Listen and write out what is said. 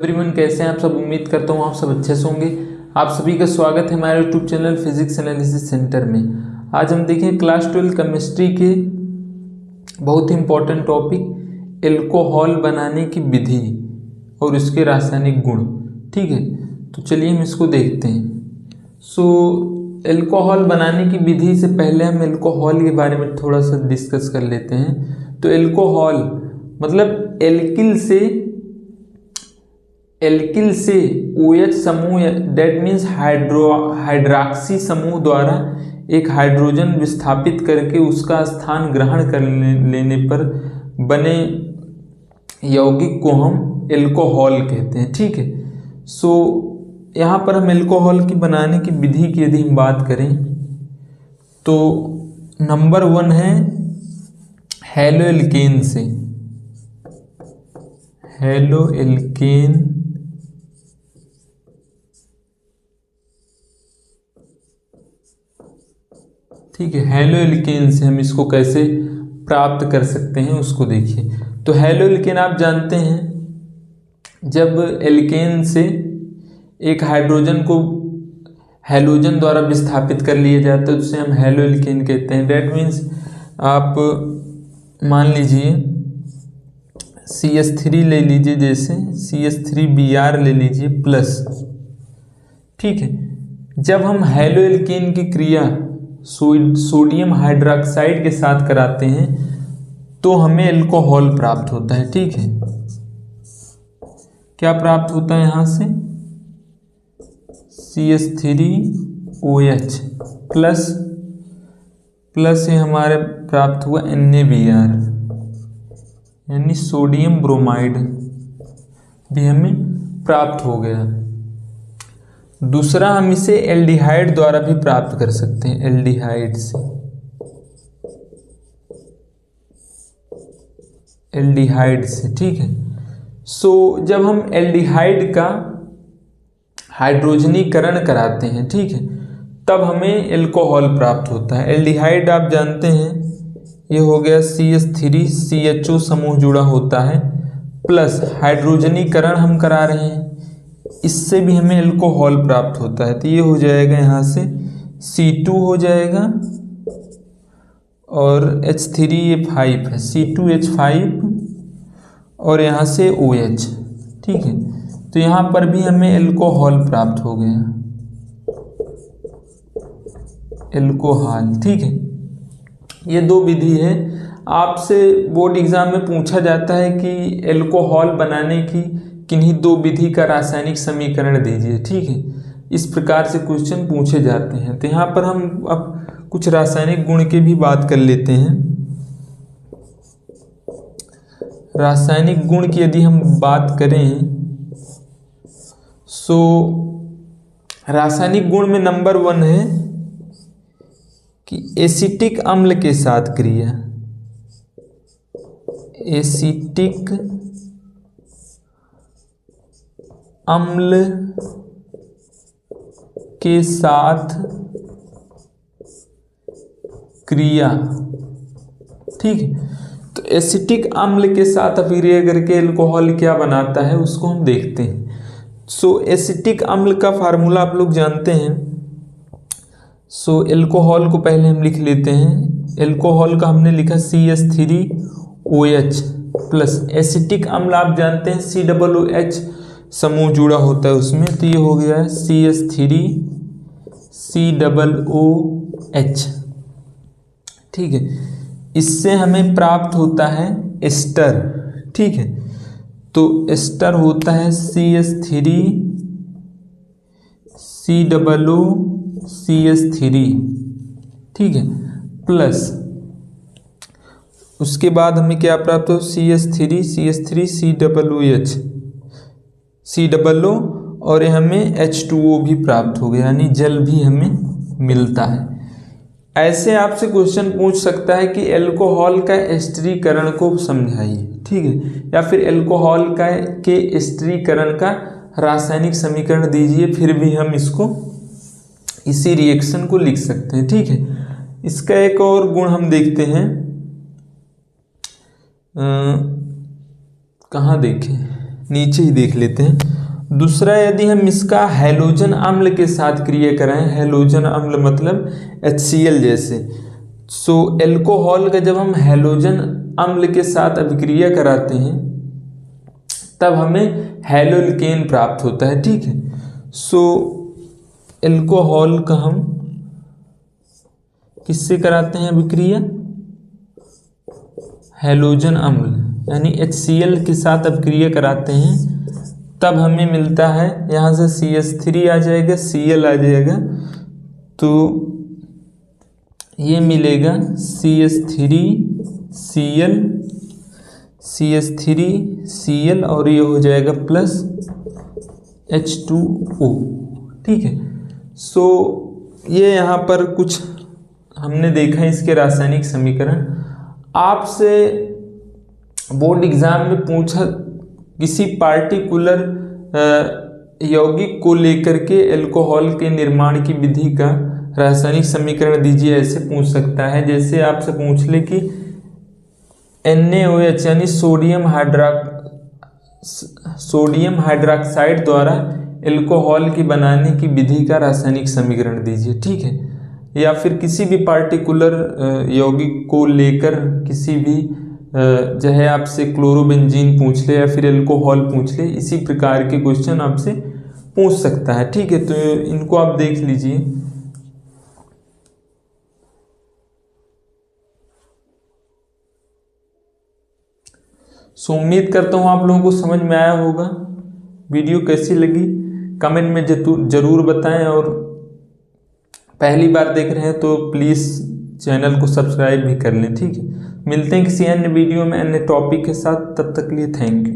Everyone, कैसे हैं आप सब। उम्मीद करता हूँ आप सब अच्छे से होंगे। आप सभी का स्वागत है हमारे YouTube channel physics analysis centre में। आज हम देखें क्लास 12 केमिस्ट्री के बहुत ही इम्पोर्टेंट टॉपिक एल्कोहल बनाने की विधि और इसके रासायनिक गुण। ठीक है, तो चलिए हम इसको देखते हैं। एल्कोहल बनाने की विधि से पहले हम एल्कोहल के बारे में थोड़ा सा डिस्कस कर लेते हैं। तो एल्कोहल मतलब एल्किल से OH समूह डेट मीन्स हाइड्रॉक्सी समूह द्वारा एक हाइड्रोजन विस्थापित करके उसका स्थान ग्रहण कर लेने पर बने यौगिक को हम एल्कोहल कहते हैं। ठीक है, यहाँ पर हम एल्कोहल की बनाने की विधि की यदि हम बात करें तो नंबर 1 है हेलोएल्केन से। हेलोएल्केन ठीक है, हेलोएल्केन से हम इसको कैसे प्राप्त कर सकते हैं उसको देखिए। तो हेलोएल्केन आप जानते हैं, जब एल्केन से एक हाइड्रोजन को हैलोजन द्वारा विस्थापित कर लिया जाता है तो उसे हम हेलोएल्केन कहते हैं। डेट मीन्स आप मान लीजिए CH3 ले लीजिए, जैसे CH3Br ले लीजिए प्लस। ठीक है, जब हम हेलोएल्केन की क्रिया सोडियम हाइड्रोक्साइड के साथ कराते हैं तो हमें एल्कोहल प्राप्त होता है। ठीक है, क्या प्राप्त होता है यहाँ से CH3OH प्लस ये हमारे प्राप्त हुआ NaBr यानी सोडियम ब्रोमाइड भी हमें प्राप्त हो गया। दूसरा, हम इसे एल्डिहाइड द्वारा भी प्राप्त कर सकते हैं, एल्डिहाइड से। ठीक है, जब हम एल्डिहाइड का हाइड्रोजनीकरण कराते हैं, ठीक है, तब हमें एल्कोहल प्राप्त होता है। एल्डिहाइड आप जानते हैं ये हो गया CH3 CHO समूह जुड़ा होता है प्लस हाइड्रोजनीकरण हम करा रहे हैं, इससे भी हमें एल्कोहल प्राप्त होता है। तो ये हो जाएगा यहाँ से C2 हो जाएगा और H3 ये 5 है, C2H5 और यहाँ से OH। ठीक है, तो यहाँ पर भी हमें एल्कोहल प्राप्त हो गया, एल्कोहल। ठीक है, ये दो विधि है। आपसे बोर्ड एग्जाम में पूछा जाता है कि एल्कोहल बनाने की किन्हीं दो विधि का रासायनिक समीकरण दीजिए। ठीक है, इस प्रकार से क्वेश्चन पूछे जाते हैं। तो यहाँ पर हम अब कुछ रासायनिक गुण की भी बात कर लेते हैं। रासायनिक गुण की यदि हम बात करें रासायनिक गुण में नंबर 1 है कि एसिटिक अम्ल के साथ क्रिया। एसिटिक अम्ल के साथ क्रिया। ठीक है, तो एसिटिक अम्ल के साथ अभिक्रिया करके एल्कोहल क्या बनाता है उसको हम देखते हैं। एसिटिक अम्ल का फार्मूला आप लोग जानते हैं। एल्कोहल को पहले हम लिख लेते हैं। एल्कोहल का हमने लिखा CH3OH प्लस एसिटिक अम्ल आप जानते हैं COOH समूह जुड़ा होता है उसमें, तो ये हो गया CH3COOH। ठीक है, इससे हमें प्राप्त होता है एस्टर। ठीक है, तो एस्टर होता है CH3COOCH3। ठीक है, प्लस उसके बाद हमें क्या प्राप्त हो CH3COOH और हमें H2O भी प्राप्त हो गया, यानी जल भी हमें मिलता है। ऐसे आपसे क्वेश्चन पूछ सकता है कि एल्कोहल का एस्टरीकरण को समझाइए। ठीक है, या फिर एल्कोहल के एस्टरीकरण का रासायनिक समीकरण दीजिए, फिर भी हम इसको इसी रिएक्शन को लिख सकते हैं। ठीक है, इसका एक और गुण हम देखते हैं, कहाँ देखें, नीचे ही देख लेते हैं। दूसरा, यदि हम इसका हैलोजन अम्ल के साथ क्रिया कराएं, हैलोजन अम्ल मतलब HCl जैसे, सो एल्कोहल का जब हम हैलोजन अम्ल के साथ अभिक्रिया कराते हैं तब हमें हैलोल्केन प्राप्त होता है। ठीक है, सो एल्कोहल का हम किससे कराते हैं अभिक्रिया? हैलोजन अम्ल यानी HCl के साथ अभिक्रिया कराते हैं, तब हमें मिलता है, यहाँ से CH3 आ जाएगा, Cl आ जाएगा, तो ये मिलेगा CH3Cl और ये हो जाएगा प्लस H2O। ठीक है, सो ये यहाँ पर कुछ हमने देखा इसके रासायनिक समीकरण। आपसे बोर्ड एग्जाम में पूछा किसी पार्टिकुलर यौगिक को लेकर के एल्कोहल के निर्माण की विधि का रासायनिक समीकरण दीजिए, ऐसे पूछ सकता है। जैसे आपसे पूछ ले कि NaOH यानी सोडियम हाइड्रोक्साइड द्वारा एल्कोहल की बनाने की विधि का रासायनिक समीकरण दीजिए। ठीक है, या फिर किसी भी पार्टिकुलर यौगिक को लेकर किसी भी चाहे आपसे क्लोरोबेंजीन पूछ ले या फिर एल्कोहल पूछ ले, इसी प्रकार के क्वेश्चन आपसे पूछ सकता है। ठीक है, तो इनको आप देख लीजिए। सो उम्मीद करता हूँ आप लोगों को समझ में आया होगा। वीडियो कैसी लगी कमेंट में जरूर बताएं, और पहली बार देख रहे हैं तो प्लीज़ चैनल को सब्सक्राइब भी कर लें। ठीक है, मिलते हैं किसी अन्य वीडियो में अन्य टॉपिक के साथ, तब तक के लिए थैंक यू।